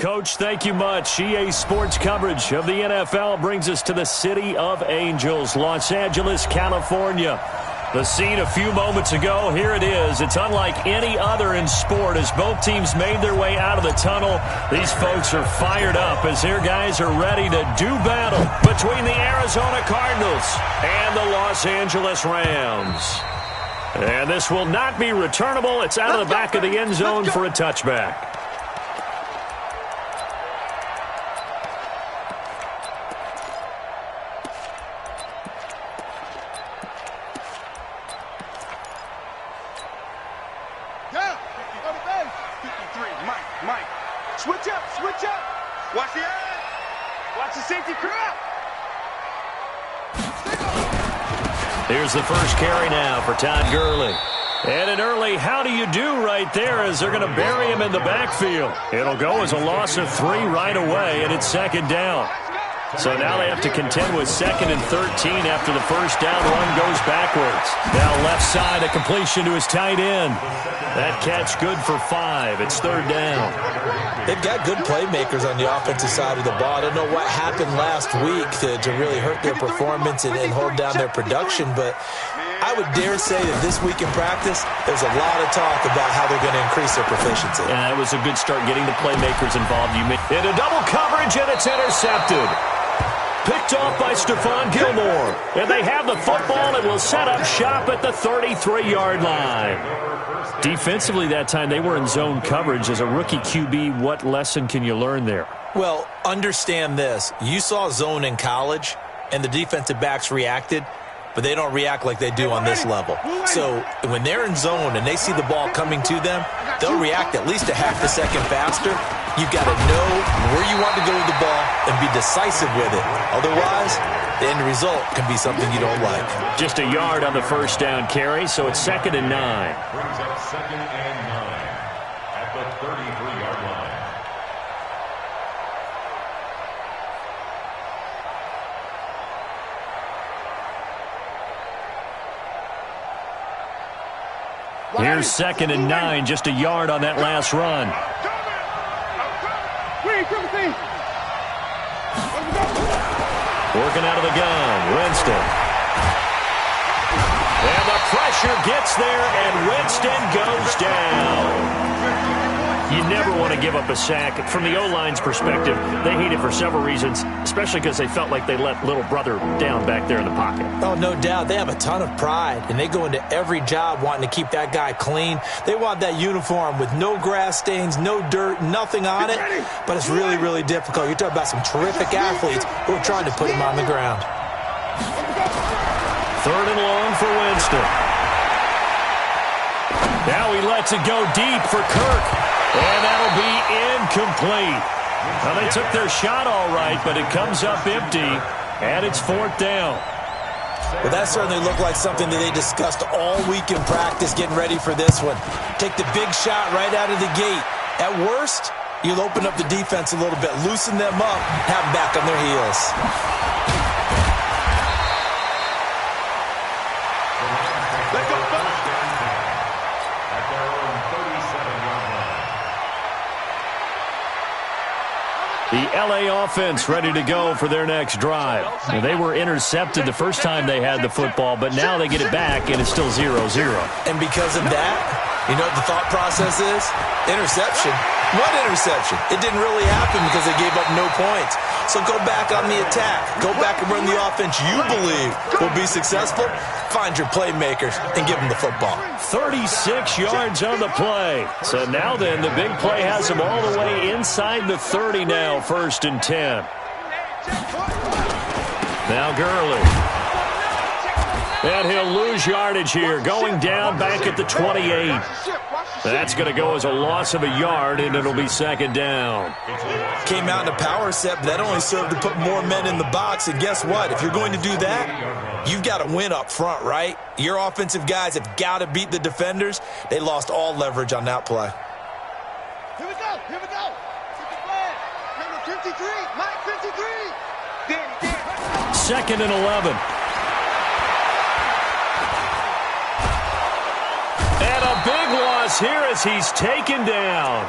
Coach. Thank you much. EA Sports coverage of the NFL brings us to the City of Angels, Los Angeles, California. The scene a few moments ago, here it is. It's unlike any other in sport as both teams made their way out of the tunnel. These folks are fired up as their guys are ready to do battle between the Arizona Cardinals and the Los Angeles Rams. And this will not be returnable. It's out of the back of the end zone for a touchback. Watch the end. Watch the safety crowd. Here's the first carry now for Todd Gurley. And an early how do you do right there as they're going to bury him in the backfield. It'll go as a loss of 3 right away, and it's second down. So now they have to contend with 2nd and 13 after the first down run goes backwards. Now left side, a completion to his tight end. That catch good for 5. It's 3rd down. They've got good playmakers on the offensive side of the ball. I don't know what happened last week to really hurt their performance and hold down their production, but I would dare say that this week in practice, there's a lot of talk about how they're going to increase their proficiency. Yeah, it was a good start getting the playmakers involved. Into double coverage, and it's intercepted. Picked off by Stephon Gilmore. And they have the football and will set up shop at the 33-yard line. Defensively that time, they were in zone coverage. As a rookie QB, what lesson can you learn there? Well, understand this. You saw zone in college, and the defensive backs reacted, but they don't react like they do on this level. So when they're in zone and they see the ball coming to them, they'll react at least a half a second faster. You've got to know where you want to go with the ball and be decisive with it. Otherwise, the end result can be something you don't like. Just a yard on the first down carry, so it's 2nd and 9. Brings up 2nd and 9 at the 33-yard line. Here's 2nd and 9, just a yard on that last run. Working out of the gun, Winston. And the pressure gets there, and Winston goes down. You never want to give up a sack. From the O-line's perspective, they hate it for several reasons, especially because they felt like they let little brother down back there in the pocket. Oh, no doubt. They have a ton of pride, and they go into every job wanting to keep that guy clean. They want that uniform with no grass stains, no dirt, nothing on it, but it's really, really difficult. You're talking about some terrific athletes who are trying to put him on the ground. 3rd and long for Winston. Now he lets it go deep for Kirk. And that'll be incomplete. Well, they took their shot all right, but it comes up empty, and it's 4th down. Well, that certainly looked like something that they discussed all week in practice, getting ready for this one. Take the big shot right out of the gate. At worst, you'll open up the defense a little bit, loosen them up, have them back on their heels. The LA offense ready to go for their next drive. Now, they were intercepted the first time they had the football, but now they get it back, and it's still 0-0. And because of that, you know what the thought process is? Interception. What interception? It didn't really happen because they gave up no points. So go back on the attack. Go back and run the offense you believe will be successful. Find your playmakers and give them the football. 36 yards on the play. So now then, the big play has them all the way inside the 30 now, 1st and 10. Now Gurley. And he'll lose yardage here, going down back at the 28. That's going to go as a loss of a yard, and it'll be 2nd down. Came out in a power set, but that only served to put more men in the box. And guess what? If you're going to do that, you've got to win up front, right? Your offensive guys have got to beat the defenders. They lost all leverage on that play. Here we go. Here we go. Take the flag. Number 53. Mike 53. 2nd and 11. And a big loss moves here as he's taken down.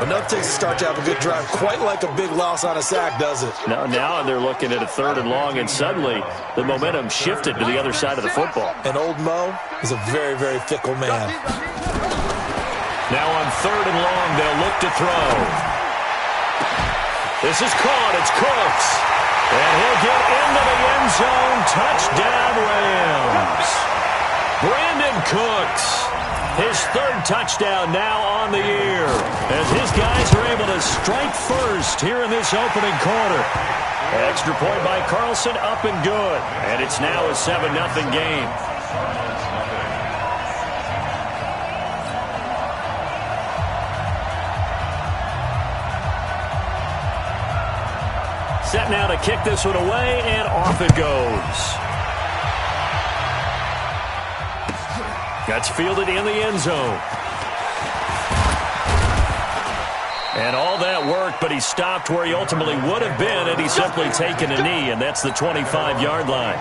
Enough to start to have a good drive. Quite like a big loss on a sack, does it? Now they're looking at a 3rd and long, and suddenly the momentum shifted to the other side of the football. And old Mo is a very, very fickle man. Now on 3rd and long, they'll look to throw. This is caught. It's Cooks. And he'll get into the end zone. Touchdown, Rams. Brandon Cooks. His 3rd touchdown now on the year as his guys are able to strike first here in this opening quarter. Extra point by Carlson, up and good. And it's now a 7-0 game. Set now to kick this one away, and off it goes. That's fielded in the end zone. And all that work, but he stopped where he ultimately would have been had he simply taken a knee, and that's the 25-yard line.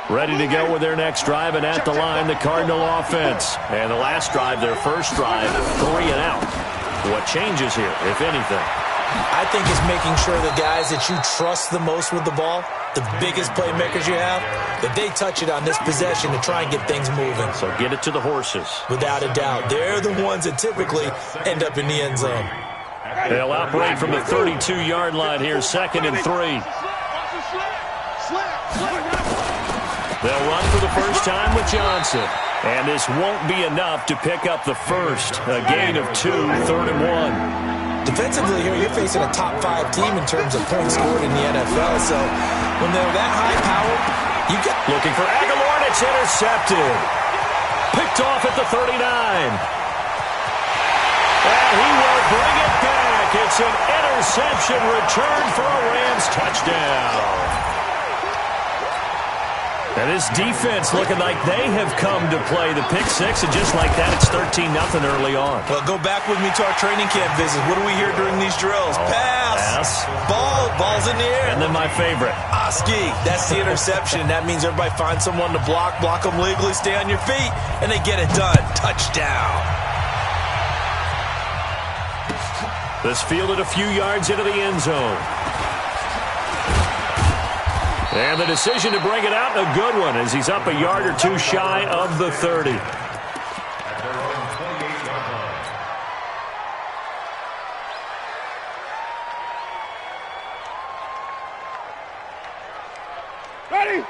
Ready to go with their next drive, and at the line, the Cardinal offense. And the last drive, their first drive, 3 and out. What changes here, if anything? I think it's making sure the guys that you trust the most with the ball, the biggest playmakers you have, that they touch it on this possession to try and get things moving. So get it to the horses. Without a doubt. They're the ones that typically end up in the end zone. They'll operate from the 32-yard line here, 2nd and 3. They'll run for the first time with Johnson. And this won't be enough to pick up the first. A gain of 2, 3rd and 1. Defensively here, you're facing a top-5 team in terms of points scored in the NFL. So when they're that high-powered, you got... Looking for Aguilar, and it's intercepted. Picked off at the 39. And he will bring it back. It's an interception return for a Rams touchdown. And this defense looking like they have come to play the pick six, and just like that, it's 13-0 early on. Well, go back with me to our training camp visit. What do we hear during these drills? Pass. Ball's in the air. And then my favorite. Oski. That's the interception. That means everybody finds someone to block them legally, stay on your feet, and they get it done. Touchdown. This fielded a few yards into the end zone. And the decision to bring it out, a good one, as he's up a yard or two shy of the 30.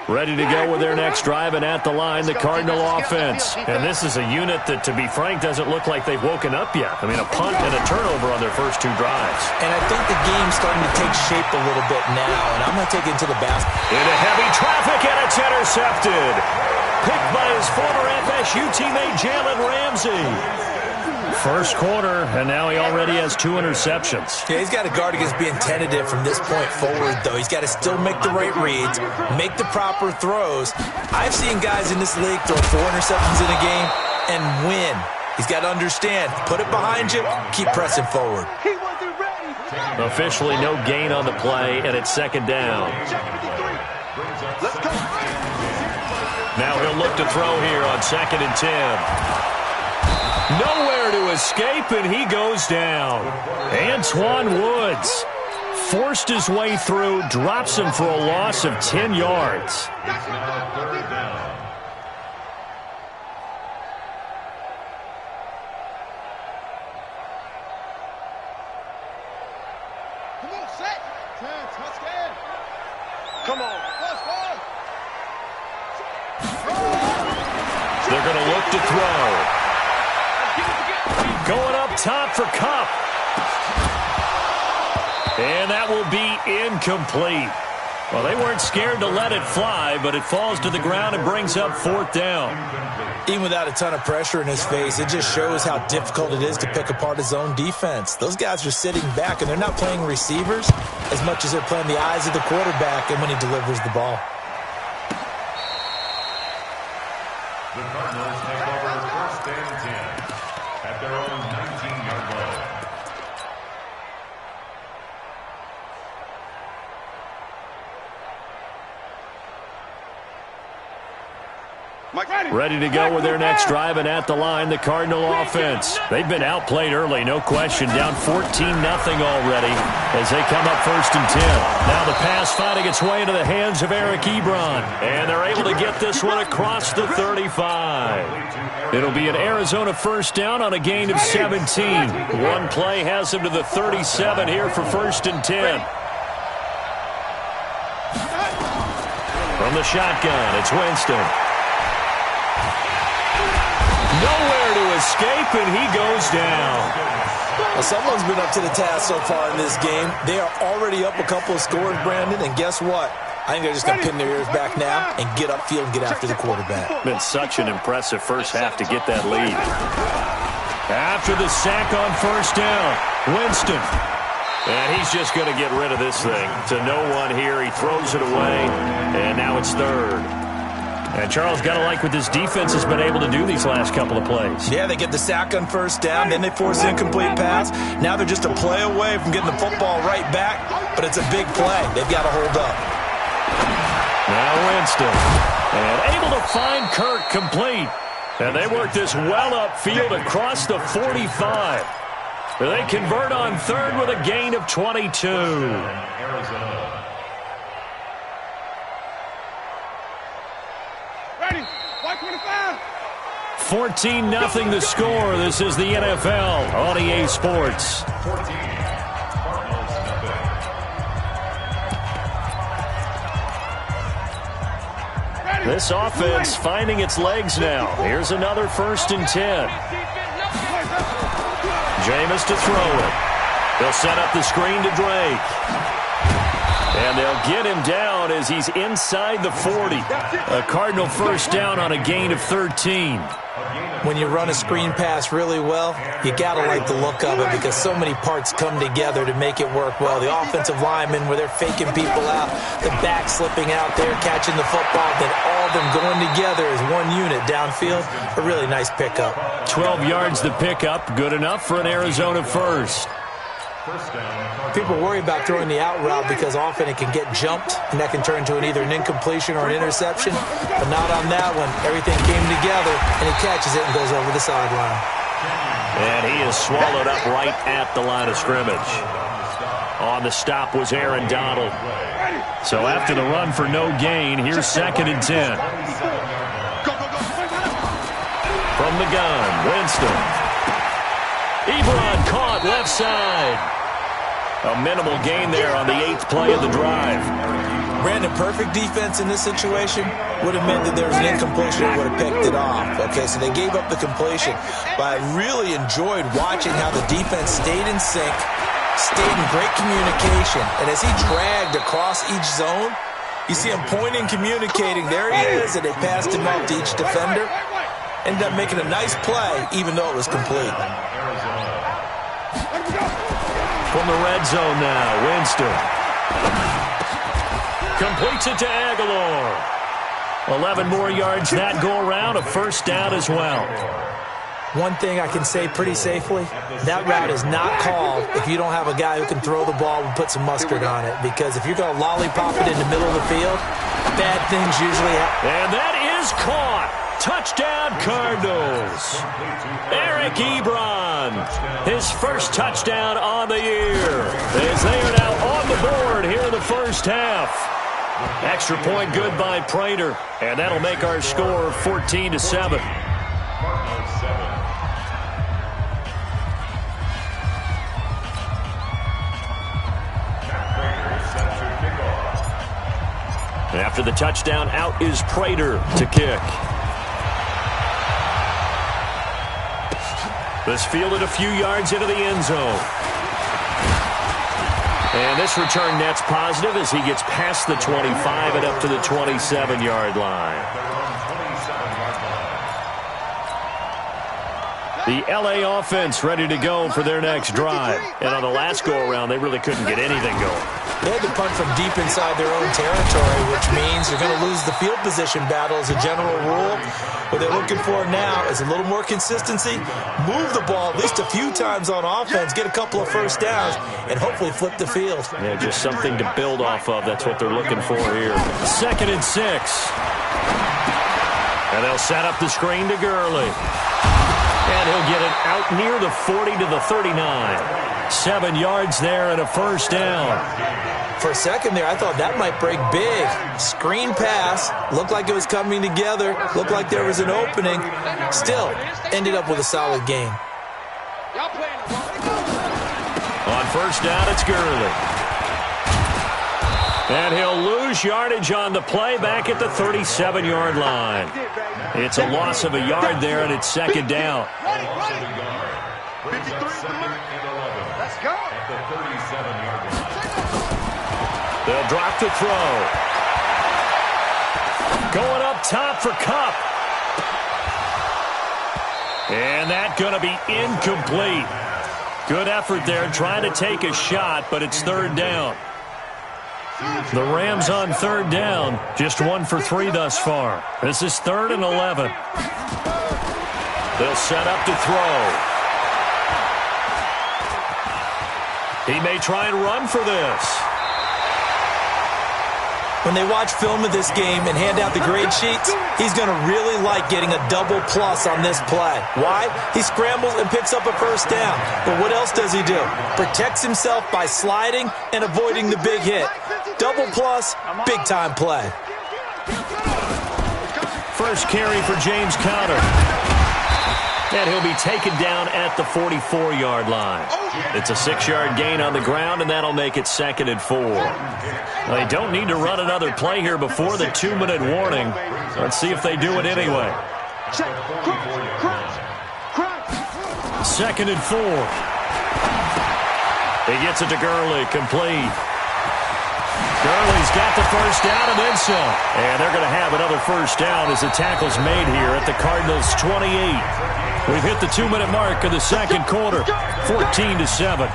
Ready to go with their next drive, and at the line, the Cardinal offense. And this is a unit that, to be frank, doesn't look like they've woken up yet. I mean, a punt and a turnover on their first 2 drives. And I think the game's starting to take shape a little bit now, and I'm going to take it to the basket. Into heavy traffic, and it's intercepted. Picked by his former FSU teammate, Jalen Ramsey. First quarter, and now he already has 2 interceptions. Yeah, he's got to guard against being tentative from this point forward, though. He's got to still make the right reads, make the proper throws. I've seen guys in this league throw 4 interceptions in a game and win. He's got to understand, put it behind you, keep pressing forward. Officially no gain on the play, and it's 2nd down. Now he'll look to throw here on 2nd and 10. Nowhere to escape, and he goes down. Antoine Woods forced his way through, drops him for a loss of 10 yards. It's now 3rd down. Come on, set. 10, touchdown. Come on. They're going to look to throw. Going up top for Kupp. And that will be incomplete. Well, they weren't scared to let it fly, but it falls to the ground and brings up 4th down. Even without a ton of pressure in his face, it just shows how difficult it is to pick apart his own defense. Those guys are sitting back, and they're not playing receivers as much as they're playing the eyes of the quarterback and when he delivers the ball. The Cardinals take over 1st and 10 at their own 19-yard line. Ready to go with their next drive, and at the line, the Cardinal offense. They've been outplayed early, no question. Down 14-0 already as they come up 1st and 10. Now the pass finding its way into the hands of Eric Ebron. And they're able to get this one across the 35. It'll be an Arizona first down on a gain of 17. One play has them to the 37 here for 1st and 10. From the shotgun, it's Winston. Nowhere to escape, and he goes down. Well, someone's been up to the task so far in this game. They are already up a couple of scores, Brandon, and guess what? I think they're just going to pin their ears back now and get upfield and get after the quarterback. Been such an impressive first half to get that lead. After the sack on 1st down, Winston. And he's just going to get rid of this thing. To no one here. He throws it away, and now it's 3rd. And Charles, got to like what this defense has been able to do these last couple of plays. Yeah, they get the sack on 1st down, then they force the incomplete pass. Now they're just a play away from getting the football right back, but it's a big play. They've got to hold up. Now Winston, and able to find Kirk complete. And they work this well upfield across the 45. They convert on 3rd with a gain of 22. Arizona. 14-0 the score. This is the NFL on EA Sports. 14. Cardinals nothing. This offense finding its legs now. Here's another 1st and 10. Jameis to throw it. They'll set up the screen to Drake. And they'll get him down as he's inside the 40. A Cardinal first down on a gain of 13. When you run a screen pass really well, you got to like the look of it because so many parts come together to make it work well. The offensive linemen, where they're faking people out, the back slipping out there, catching the football, then all of them going together as one unit downfield. A really nice pickup. 12 yards the pickup, good enough for an Arizona first. People worry about throwing the out route because often it can get jumped, and that can turn into either an incompletion or an interception. But not on that one. Everything came together, and he catches it and goes over the sideline. And he is swallowed up right at the line of scrimmage. On the stop was Aaron Donald. So after the run for no gain, here's 2nd and 10. From the gun, Winston. Ebron caught left side. A minimal gain there on the 8th play of the drive. Brandon, perfect defense in this situation would have meant that there was an incompletion and would have picked it off. Okay, so they gave up the completion. But I really enjoyed watching how the defense stayed in sync, stayed in great communication. And as he dragged across each zone, you see him pointing, communicating. There he is, and they passed him off to each defender. Ended up making a nice play, even though it was complete. From the red zone now, Winston. Completes it to Aguilar. 11 more yards that go around, a first down as well. One thing I can say pretty safely, that route is not called if you don't have a guy who can throw the ball and put some mustard on it. Because if you're going to lollipop it in the middle of the field, bad things usually happen. And that is caught. Touchdown, Cardinals. Eric Ebron, his first touchdown on the year. As they are now on the board here in the first half. Extra point good by Prater. And that'll make our score 14-7. After the touchdown, out is Prater to kick. This fielded a few yards into the end zone. And this return net's positive as he gets past the 25 and up to the 27-yard line. The L.A. offense ready to go for their next drive. And on the last go-around, they really couldn't get anything going. They had to punt from deep inside their own territory, which means they're going to lose the field position battle as a general rule. What they're looking for now is a little more consistency, move the ball at least a few times on offense, get a couple of first downs, and hopefully flip the field. Yeah, just something to build off of. That's what they're looking for here. 2nd and 6. And they'll set up the screen to Gurley. And he'll get it out near the 40 to the 39. 7 yards there and a first down. For a second there, I thought that might break big. Screen pass. Looked like it was coming together. Looked like there was an opening. Still, ended up with a solid game. On first down, it's Gurley. And he'll lose yardage on the play back at the 37-yard line. It's a loss of a yard there, and it's second down. 53. Let's go. At the 37-yard line. They'll drop the throw. Going up top for Kupp. And that's going to be incomplete. Good effort there trying to take a shot, but it's third down. The Rams on third down, just 1 for 3 thus far. This is 3rd and 11. They'll set up to throw. He may try and run for this. When they watch film of this game and hand out the grade sheets, he's going to really like getting a double plus on this play. Why? He scrambles and picks up a first down. But what else does he do? Protects himself by sliding and avoiding the big hit. Double plus, big-time play. First carry for James Conner. And he'll be taken down at the 44-yard line. It's a 6-yard gain on the ground, and that'll make it 2nd and 4. They don't need to run another play here before the 2-minute warning. Let's see if they do it anyway. 2nd and 4. He gets it to Gurley, complete. Gurley's got the first down and then some. And they're going to have another first down as the tackle's made here at the Cardinals' 28. We've hit the 2-minute mark of the second quarter, 14-7.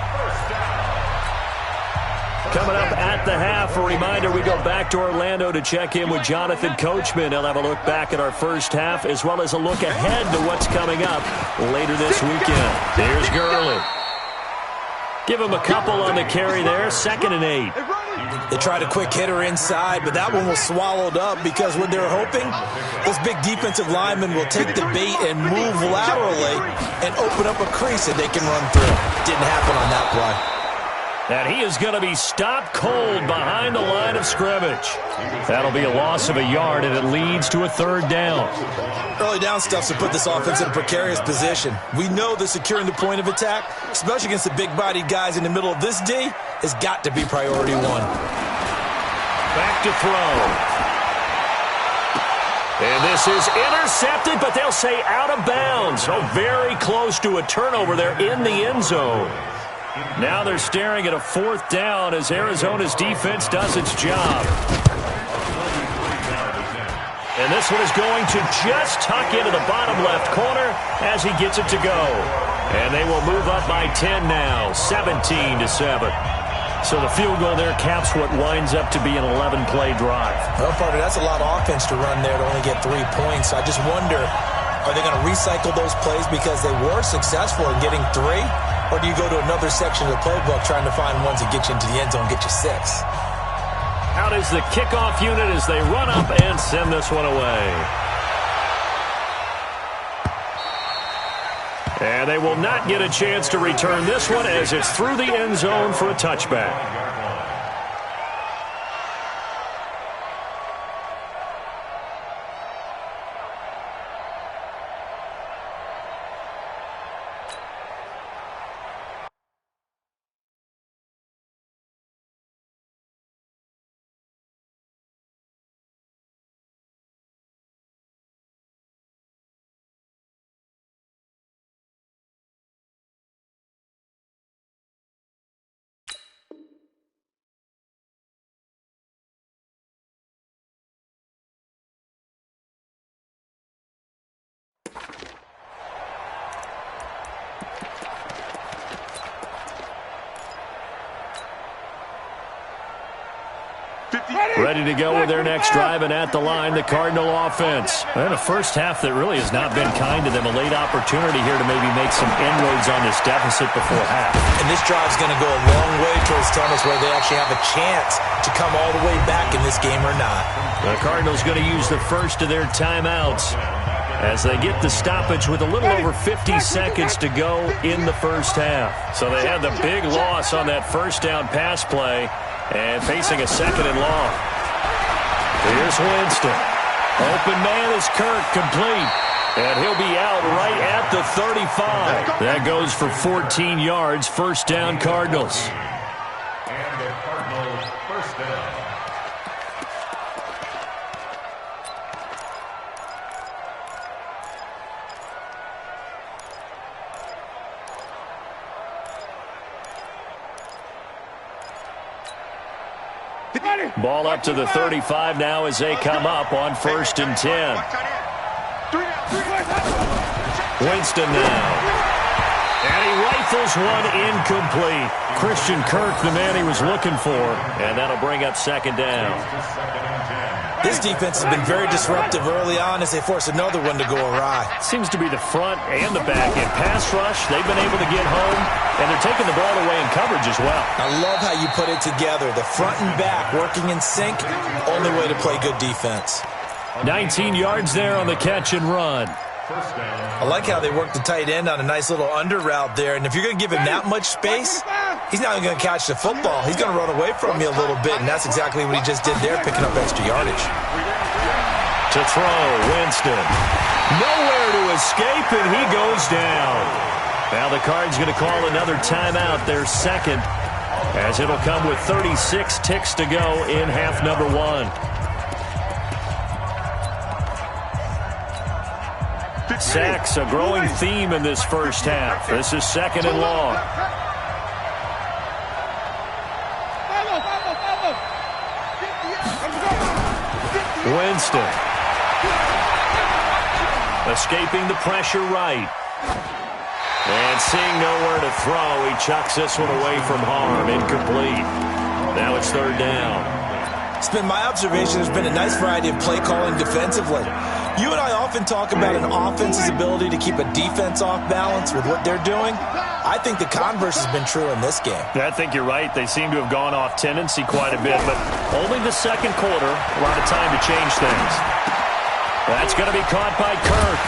Coming up at the half, a reminder, we go back to Orlando to check in with Jonathan Coachman. He'll have a look back at our first half as well as a look ahead to what's coming up later this weekend. Here's Gurley. Give him a couple on the carry there, 2nd and 8. They tried a quick hitter inside, but that one was swallowed up because what they're hoping, this big defensive lineman will take the bait and move laterally and open up a crease that they can run through. Didn't happen on that play. And he is going to be stopped cold behind the line of scrimmage. That'll be a loss of a yard, and it leads to a third down. Early down stuff's to put this offense in a precarious position. We know that securing the point of attack, especially against the big-bodied guys in the middle of this D, has got to be priority 1. Back to throw. And this is intercepted, but they'll say out of bounds. So very close to a turnover there in the end zone. Now they're staring at a 4th down as Arizona's defense does its job. And this one is going to just tuck into the bottom left corner as he gets it to go. And they will move up by 10 now, 17-7. So the field goal there caps what winds up to be an 11-play drive. Well, partner, that's a lot of offense to run there to only get 3 points. I just wonder, are they going to recycle those plays because they were successful in getting 3? Or do you go to another section of the playbook trying to find ones that get you into the end zone, get you 6? Out is the kickoff unit as they run up and send this one away. And they will not get a chance to return this one as it's through the end zone for a touchback. Ready to go with their next drive, and at the line, the Cardinal offense. And a first half that really has not been kind to them. A late opportunity here to maybe make some inroads on this deficit before half. And this drive is going to go a long way towards telling us whether they actually have a chance to come all the way back in this game or not. The Cardinals going to use the first of their timeouts as they get the stoppage with a little over 50 seconds to go in the first half. So they had the big loss on that first down pass play and facing a second and long. Here's Winston. Open man is Kirk, complete. And he'll be out right at the 35. That goes for 14 yards, first down Cardinals. And the Cardinals first down. Ball up to the 35 now as they come up on 1st and 10. Winston now. And he rifles one incomplete. Christian Kirk, the man he was looking for. And that'll bring up 2nd down. This defense has been very disruptive early on as they force another one to go awry. Seems to be the front and the back end. Pass rush, they've been able to get home, and they're taking the ball away in coverage as well. I love how you put it together. The front and back working in sync, only way to play good defense. 19 yards there on the catch and run. I like how they work the tight end on a nice little under route there, and if you're going to give him that much space, he's not even going to catch the football. He's going to run away from you a little bit, and that's exactly what he just did there, picking up extra yardage. To throw, Winston. Nowhere to escape, and he goes down. Now the Cards going to call another timeout, their second, as it'll come with 36 ticks to go in half number 1. Sacks, a growing theme in this first half. This is 2nd and long. Winston. Escaping the pressure right. And seeing nowhere to throw, he chucks this one away from harm. Incomplete. Now it's 3rd down. It's been my observation there's been a nice variety of play calling defensively. You and I often talk about an offense's ability to keep a defense off balance with what they're doing. I think the converse has been true in this game. I think you're right. They seem to have gone off tendency quite a bit, but only the second quarter, a lot of time to change things. That's going to be caught by Kirk.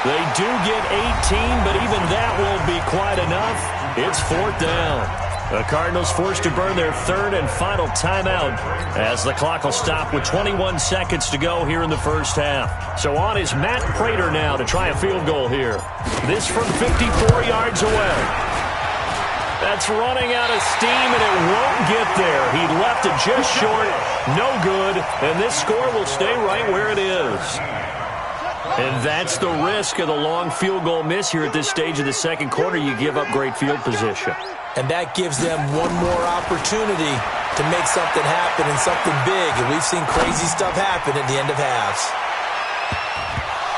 They do get 18, but even that won't be quite enough. It's 4th down. The Cardinals forced to burn their 3rd and final timeout as the clock will stop with 21 seconds to go here in the first half. So on is Matt Prater now to try a field goal here. This from 54 yards away. That's running out of steam, and it won't get there. He left it just short. No good, and this score will stay right where it is. And that's the risk of the long field goal miss here at this stage of the second quarter. You give up great field position. And that gives them one more opportunity to make something happen and something big. And we've seen crazy stuff happen at the end of halves.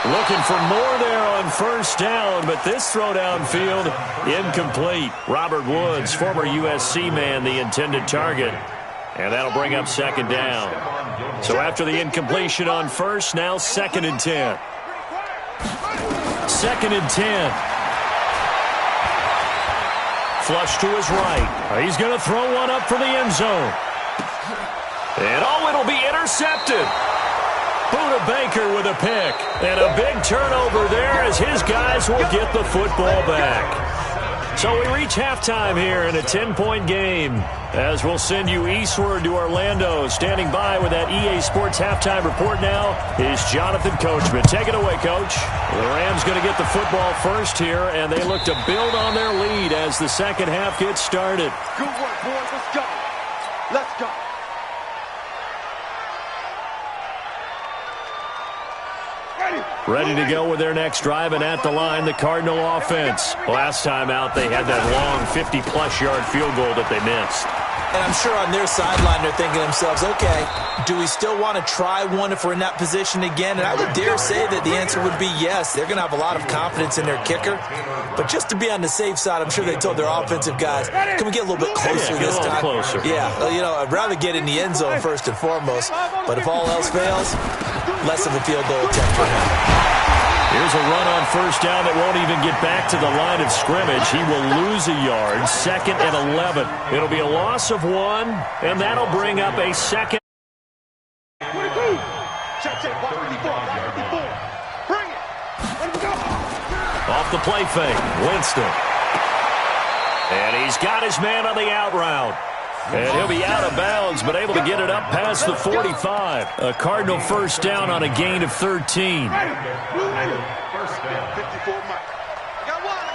Looking for more there on 1st down, but this throw downfield, incomplete. Robert Woods, former USC man, the intended target. And that'll bring up 2nd down. So after the incompletion on 1st, now 2nd and 10. 2nd and 10. Flush to his right. He's going to throw one up for the end zone. And it'll be intercepted. Buda Baker with a pick. And a big turnover there as his guys will get the football back. So we reach halftime here in a 10-point game as we'll send you eastward to Orlando. Standing by with that EA Sports halftime report now is Jonathan Coachman. Take it away, Coach. The Rams going to get the football first here, and they look to build on their lead as the second half gets started. Good work, boys. Let's go. Let's go. Ready to go with their next drive, and at the line, the Cardinal offense. Last time out, they had that long 50-plus yard field goal that they missed. And I'm sure on their sideline they're thinking to themselves, okay, do we still want to try one if we're in that position again? And I would dare say that the answer would be yes. They're going to have a lot of confidence in their kicker. But just to be on the safe side, I'm sure they told their offensive guys, can we get a little bit closer this time? Closer. Yeah, you know, I'd rather get in the end zone first and foremost. But if all else fails, less of a field goal attempt for him. Here's a run on first down that won't even get back to the line of scrimmage. He will lose a yard. 2nd and 11. It'll be a loss of 1, and that'll bring up a second. Off the play fake, Winston. And he's got his man on the out route. And he'll be out of bounds, but able to get it up past the 45. A Cardinal first down on a gain of 13. First down. 54 Mike. I got one.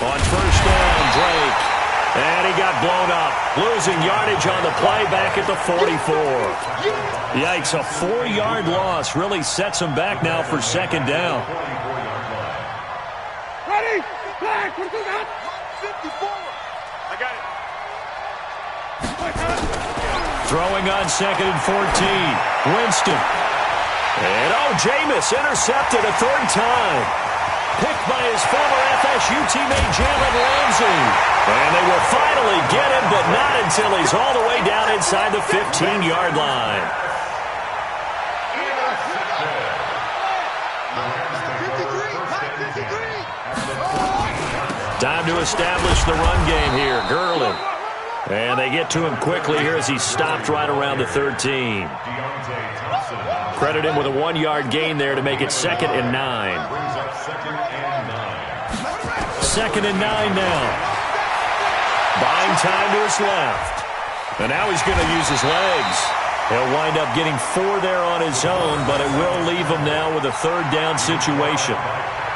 On first down, Drake. And he got blown up. Losing yardage on the play back at the 44. Yikes, a 4-yard loss really sets him back now for second down. Ready? Back. 54. I got it. Throwing on 2nd and 14. Winston. And Jameis intercepted a 3rd time. Picked by his former FSU teammate Jalen Ramsey. And they will finally get him, but not until he's all the way down inside the 15-yard line. Time to establish the run game here. Gurley. And they get to him quickly here as he stopped right around the 13. Credit him with a 1-yard gain there to make it 2nd and 9. 2nd and 9 now. Buying time to his left. And now he's going to use his legs. He'll wind up getting 4 there on his own, but it will leave him now with a 3rd down situation.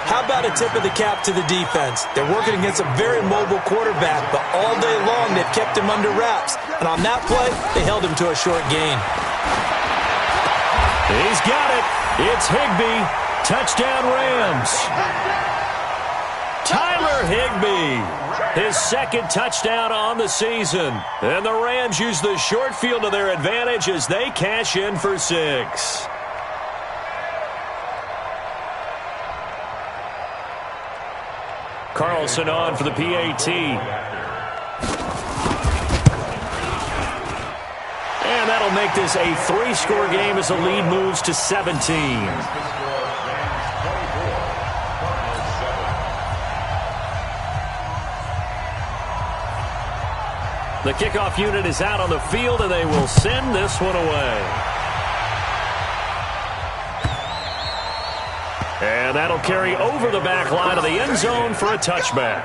How about a tip of the cap to the defense? They're working against a very mobile quarterback, but all day long they've kept him under wraps. And on that play, they held him to a short gain. He's got it. It's Higbee. Touchdown Rams. Tyler Higbee. His 2nd touchdown on the season. And the Rams use the short field to their advantage as they cash in for 6. Carlson on for the PAT. And that'll make this a 3-score game as the lead moves to 17. The kickoff unit is out on the field, and they will send this one away. And that'll carry over the back line of the end zone for a touchback.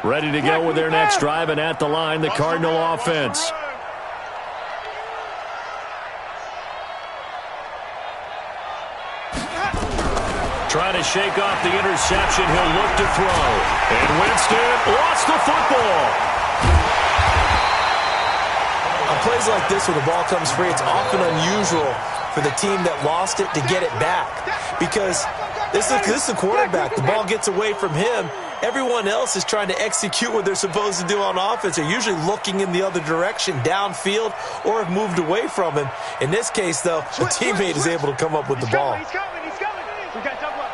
Ready to go with their next drive, and at the line, the Cardinal offense. Trying to shake off the interception. He'll look to throw. And Winston lost the football. On plays like this where the ball comes free, it's often unusual for the team that lost it to get it back. Because this is the quarterback. The ball gets away from him. Everyone else is trying to execute what they're supposed to do on offense. They're usually looking in the other direction, downfield, or have moved away from him. In this case, though, a teammate is able to come up with the ball. He's coming. We got double up.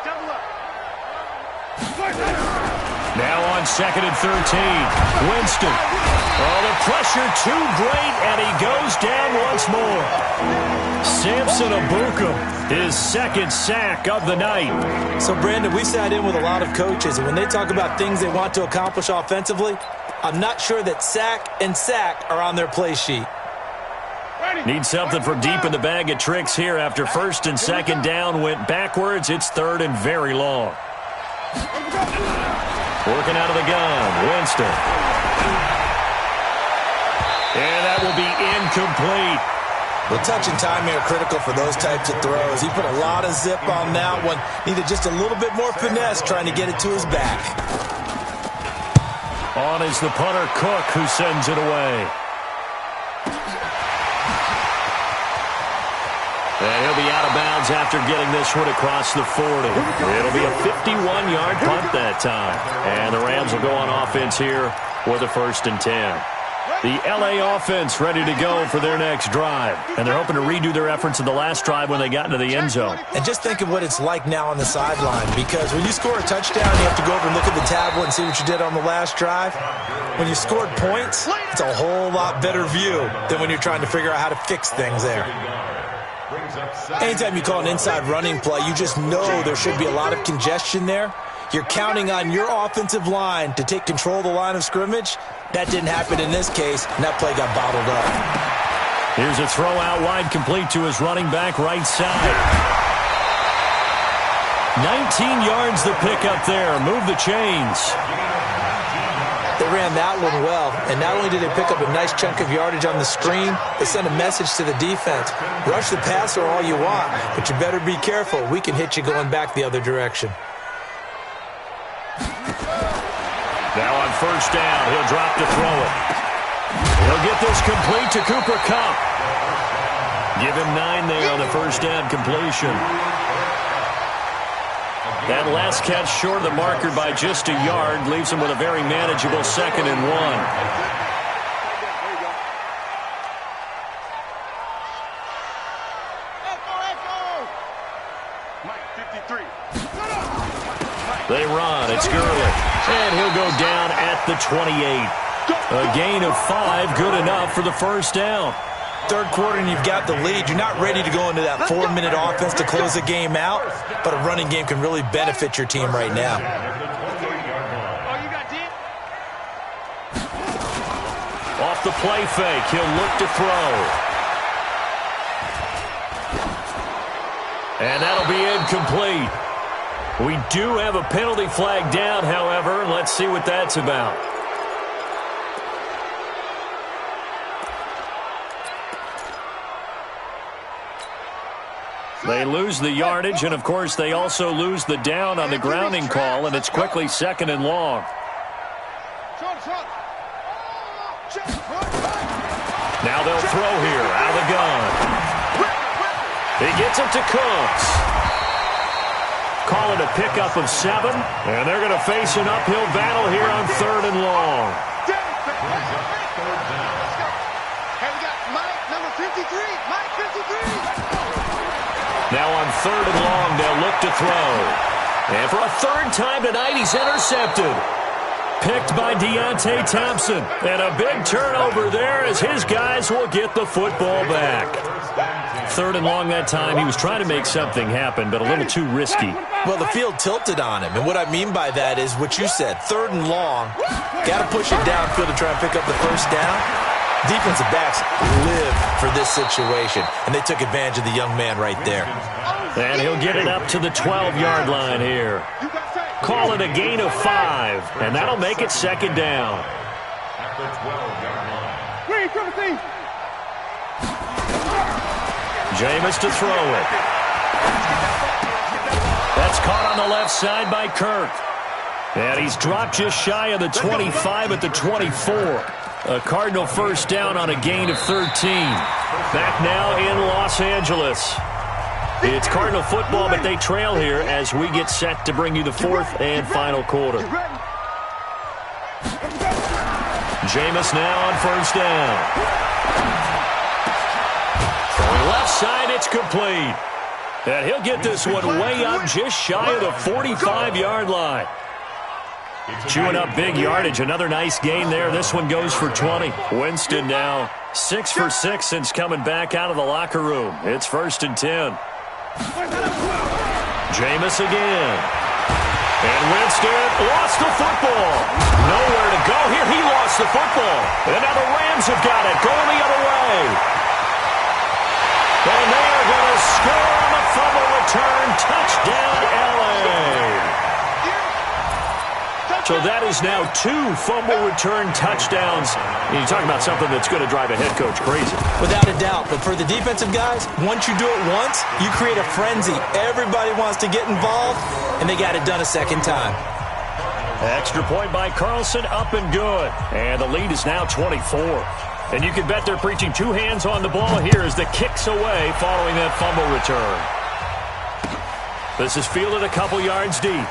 Now on 2nd and 13. Winston. Oh, the pressure too great, and he goes down once more. Samson Abukum, his 2nd sack of the night. So, Brandon, we sat in with a lot of coaches, and when they talk about things they want to accomplish offensively, I'm not sure that sack and sack are on their play sheet. Need something from deep in the bag of tricks here after 1st and 2nd down went backwards. It's 3rd and very long. Working out of the gun, Winston. And that will be incomplete. Well, touch and timing are critical for those types of throws. He put a lot of zip on that one. Needed just a little bit more finesse trying to get it to his back. On is the punter, Cook, who sends it away. And he'll be out of bounds after getting this one across the 40. It'll be a 51-yard punt that time. And the Rams will go on offense here with a 1st and 10. The L.A. offense ready to go for their next drive. And they're hoping to redo their efforts in the last drive when they got into the end zone. And just think of what it's like now on the sideline, because when you score a touchdown, you have to go over and look at the tablet and see what you did on the last drive. When you scored points, it's a whole lot better view than when you're trying to figure out how to fix things there. Anytime you call an inside running play, you just know there should be a lot of congestion there. You're counting on your offensive line to take control of the line of scrimmage. That didn't happen in this case, and that play got bottled up. Here's a throw out wide, complete to his running back right side. 19 yards the pick up there. Move the chains. They ran that one well, and not only did they pick up a nice chunk of yardage on the screen, they sent a message to the defense. Rush the passer all you want, but you better be careful. We can hit you going back the other direction. Now on 1st down, he'll drop to throw it. He'll get this complete to Cooper Kupp. Give him 9 there on the 1st down completion. That last catch short of the marker by just a yard leaves him with a very manageable 2nd and 1. They run. It's Gurley. And he'll go down at the 28. A gain of 5, good enough for the 1st down. Third quarter and you've got the lead. You're not ready to go into that 4-minute offense to close the game out, but a running game can really benefit your team right now. Off the play fake, he'll look to throw. And that'll be incomplete. We do have a penalty flag down, however. Let's see what that's about. They lose the yardage, and of course they also lose the down on the grounding call, and it's quickly 2nd and long. Now they'll throw here, out of the gun. He gets it to Cooks. Call it a pickup of 7, and they're going to face an uphill battle here on 3rd and long. Now on 3rd and long, they'll look to throw. And for a 3rd time tonight, he's intercepted. Picked by Deontay Thompson. And a big turnover there as his guys will get the football back. 3rd and long that time. He was trying to make something happen, but a little too risky. Well, the field tilted on him. And what I mean by that is what you said. 3rd and long. Got to push it downfield to try and pick up the 1st down. Defensive backs live for this situation, and they took advantage of the young man right there. And he'll get it up to the 12-yard line here. Call it a gain of 5, and that'll make it 2nd down. At the 12-yard line. Jameis to throw it. That's caught on the left side by Kirk. And he's dropped just shy of the 25 at the 24. A Cardinal 1st down on a gain of 13. Back now in Los Angeles. It's Cardinal football, but they trail here as we get set to bring you the 4th and final quarter. Jameis now on 1st down. From left side, it's complete. And he'll get this one way up just shy of the 45-yard line. Chewing up big yardage. Another nice gain there. This one goes for 20. Winston now 6 for 6 since coming back out of the locker room. It's 1st and 10. Jameis again. And Winston lost the football. Nowhere to go here. He lost the football. And now the Rams have got it. Going the other way. And they are going to score on the fumble return. Touchdown, L.A. So that is now 2 fumble return touchdowns. And you talk about something that's going to drive a head coach crazy. Without a doubt. But for the defensive guys, once you do it once, you create a frenzy. Everybody wants to get involved, and they got it done a second time. Extra point by Carlson, up and good. And the lead is now 24. And you can bet they're preaching 2 hands on the ball here as the kick's away following that fumble return. This is fielded a couple yards deep.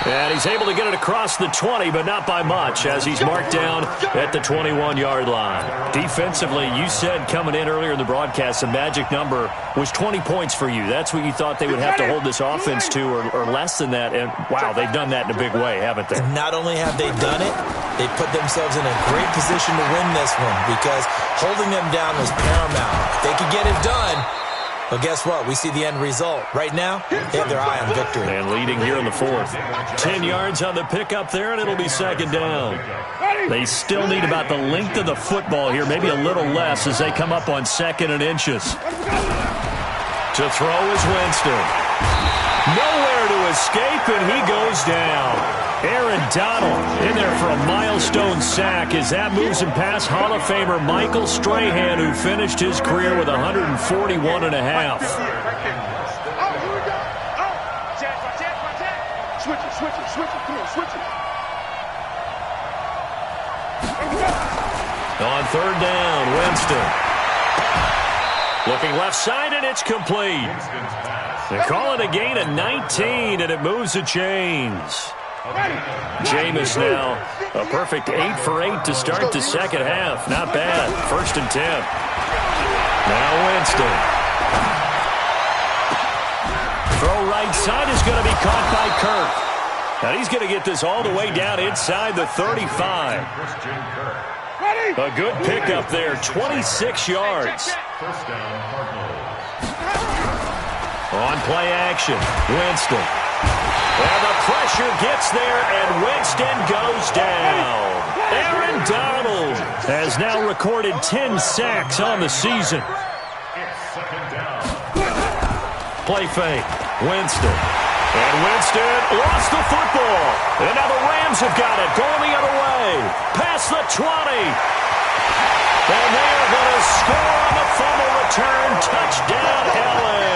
And he's able to get it across the 20, but not by much, as he's marked down at the 21-yard line. Defensively, you said coming in earlier in the broadcast, the magic number was 20 points for you. That's what you thought they would have to hold this offense to, or less than that. And, wow, they've done that in a big way, haven't they? Not only have they done it, they put themselves in a great position to win this one, because holding them down was paramount. If they could get it done, well, guess what? We see the end result. Right now, they have their eye on victory. And leading here in the 4th. 10 yards on the pickup there, and it'll be second down. They still need about the length of the football here, maybe a little less as they come up on 2nd and inches. To throw is Winston. Nowhere to escape, and he goes down. Aaron Donald in there for a milestone sack as that moves him past Hall of Famer Michael Strahan, who finished his career with 141 and a half. Switch it. Come on, switch it. On 3rd down, Winston. Looking left side, and it's complete. They call it a gain of 19, and it moves the chains. Jameis now a perfect 8 for 8 to start the second half. Not bad. 1st and 10. Now Winston. Throw right side is going to be caught by Kirk. And he's going to get this all the way down inside the 35. A good pickup there. 26 yards. On play action. Winston. And the pressure gets there, and Winston goes down. Aaron Donald has now recorded 10 sacks on the season. Play fake. Winston. And Winston lost the football. And now the Rams have got it. Going the other way. Past the 20. And they are going to score on the fumble return. Touchdown, L.A.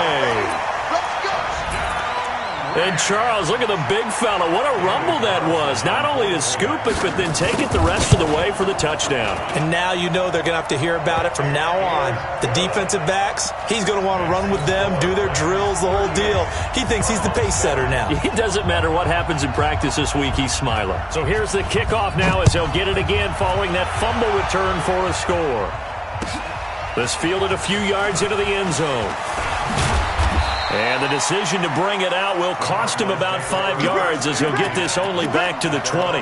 And Charles, look at the big fella. What a rumble that was. Not only to scoop it, but then take it the rest of the way for the touchdown. And now you know they're going to have to hear about it from now on. The defensive backs, he's going to want to run with them, do their drills, the whole deal. He thinks he's the pace setter now. It doesn't matter what happens in practice this week, he's smiling. So here's the kickoff now as he'll get it again following that fumble return for a score. This fielded a few yards into the end zone. And the decision to bring it out will cost him about 5 yards as he'll get this only back to the 20.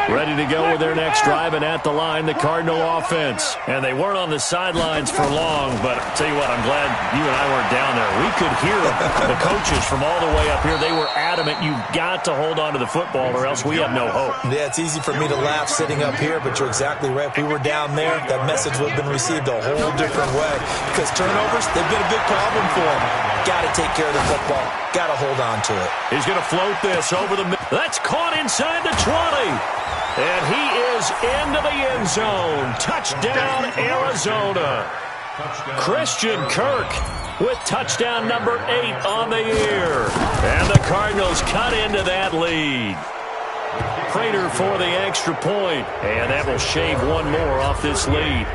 Ready to go with their next drive, and at the line, the Cardinal offense. And they weren't on the sidelines for long, but I'll tell you what, I'm glad you and I weren't down there. We could hear the coaches from all the way up here. They were adamant, you've got to hold on to the football or else we have no hope. Yeah, it's easy for me to laugh sitting up here, but you're exactly right. If we were down there, that message would have been received a whole different way. Because turnovers, they've been a big problem for them. Got to take care of the football. Got to hold on to it. He's going to float this over the middle. That's caught inside the 20. And he is into the end zone. Touchdown, Arizona. Christian Kirk with touchdown number 8 on the year. And the Cardinals cut into that lead. Prater for the extra point. And that will shave one more off this lead.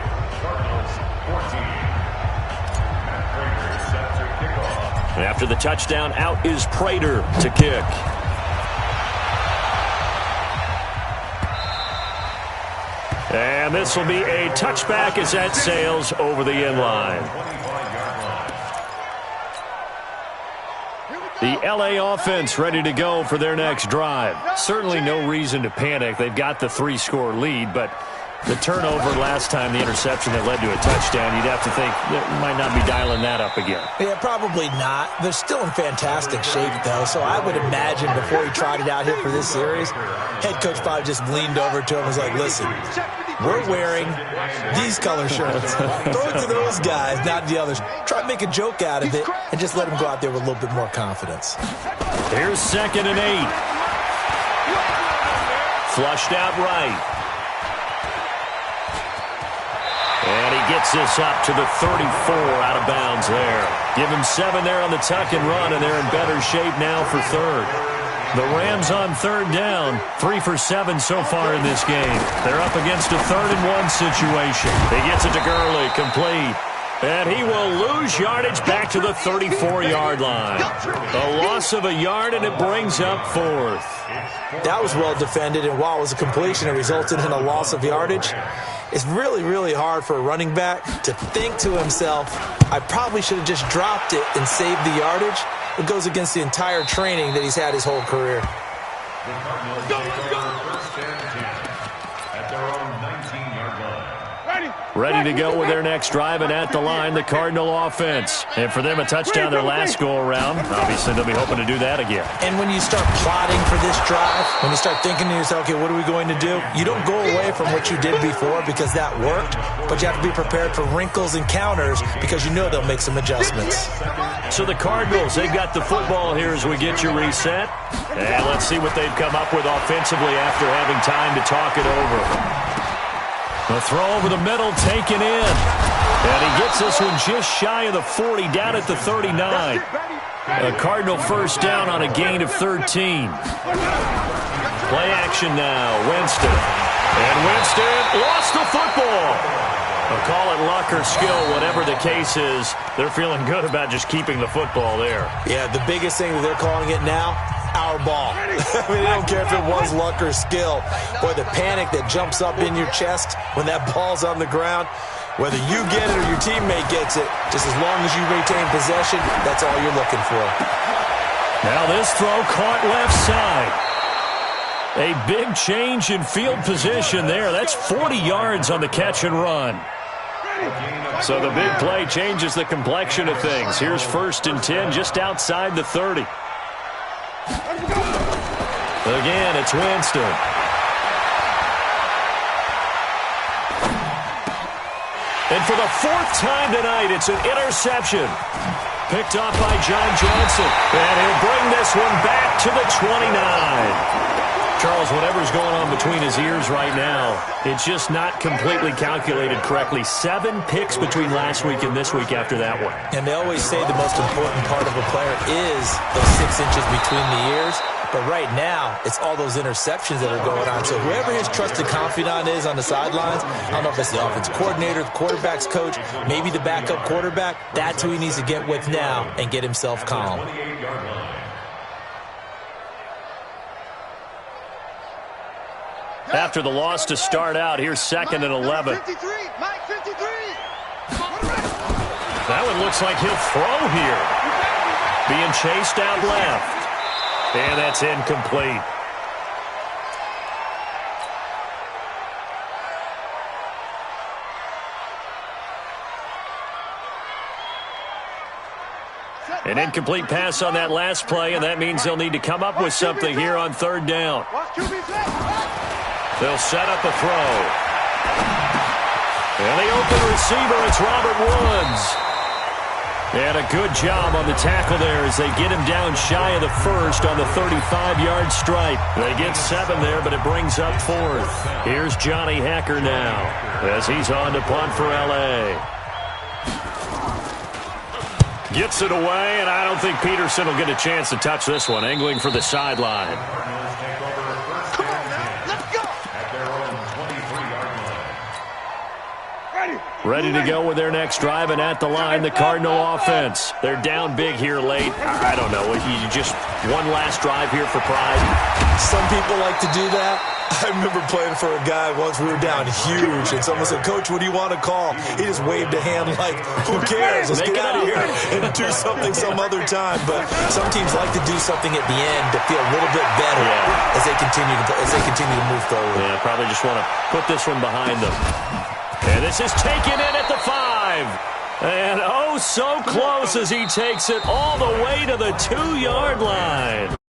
After the touchdown, out is Prater to kick. And this will be a touchback as that sails over the end line. The L.A. offense ready to go for their next drive. Certainly no reason to panic. They've got the 3-score lead, but The turnover last time, the interception that led to a touchdown, you'd have to think that might not be dialing that up again. Yeah, probably not. They're still in fantastic shape, though, so I would imagine before he tried it out here for this series, head coach probably just leaned over to him and was like, listen, we're wearing these color shirts. Throw it to those guys, not the others. Try to make a joke out of it and just let him go out there with a little bit more confidence. Here's 2nd and 8. Flushed out right. And he gets this up to the 34 out of bounds there. Give him 7 there on the tuck and run, and they're in better shape now for 3rd. The Rams on 3rd down, 3 for 7 so far in this game. They're up against a 3rd and 1 situation. He gets it to Gurley, complete. And he will lose yardage back to the 34-yard line. A loss of a yard, and it brings up 4th. That was well defended, and while it was a completion, it resulted in a loss of yardage. It's really, really hard for a running back to think to himself, I probably should have just dropped it and saved the yardage. It goes against the entire training that he's had his whole career. The Cardinals take over 1st and 10 at their own 19-yard line. Ready to go with their next drive, and at the line, the Cardinal offense. And for them, a touchdown their last go-around. Obviously, they'll be hoping to do that again. And when you start plotting for this drive, when you start thinking to yourself, okay, what are we going to do? You don't go away from what you did before because that worked, but you have to be prepared for wrinkles and counters because you know they'll make some adjustments. So the Cardinals, they've got the football here as we get you reset. And let's see what they've come up with offensively after having time to talk it over. The throw over the middle, taken in. And he gets this one just shy of the 40, down at the 39. A Cardinal first down on a gain of 13. Play action now, Winston. And Winston lost the football. They'll call it luck or skill, whatever the case is. They're feeling good about just keeping the football there. Yeah, the biggest thing that they're calling it now, our ball. I mean, they don't care if it was luck or skill. Boy, the panic that jumps up in your chest when that ball's on the ground, whether you get it or your teammate gets it, just as long as you retain possession, that's all you're looking for. Now this throw caught left side. A big change in field position there. That's 40 yards on the catch and run. So the big play changes the complexion of things. Here's 1st and 10 just outside the 30. Again, it's Winston. And for the 4th time tonight, it's an interception. Picked off by John Johnson. And he'll bring this one back to the 29. Charles, whatever's going on between his ears right now, it's just not completely calculated correctly. 7 picks between last week and this week after that one. And they always say the most important part of a player is those 6 inches between the ears. But right now, it's all those interceptions that are going on. So whoever his trusted confidant is on the sidelines, I don't know if it's the offense coordinator, the quarterback's coach, maybe the backup quarterback, that's who he needs to get with now and get himself calm. After the loss to start out, here's 2nd and 11. That one looks like he'll throw here. Being chased out left. And that's incomplete. An incomplete pass on that last play, and that means they'll need to come up with something here on 3rd down. They'll set up a throw. And the open receiver, it's Robert Woods. And a good job on the tackle there as they get him down shy of the 1st on the 35-yard stripe. They get 7 there, but it brings up 4th. Here's Johnny Hacker now as he's on to punt for L.A. Gets it away, and I don't think Peterson will get a chance to touch this one. Angling for the sideline. Ready to go with their next drive, and at the line, the Cardinal offense. They're down big here late. I don't know. You just one last drive here for pride. Some people like to do that. I remember playing for a guy once. We were down huge, and someone said, "Coach, what do you want to call?" He just waved a hand like, "Who cares? Let's get out of here and do something some other time." But some teams like to do something at the end to feel a little bit better as they continue to move forward. Yeah, probably just want to put this one behind them. And this is taken in at the 5. And oh, so close as he takes it all the way to the 2-yard line.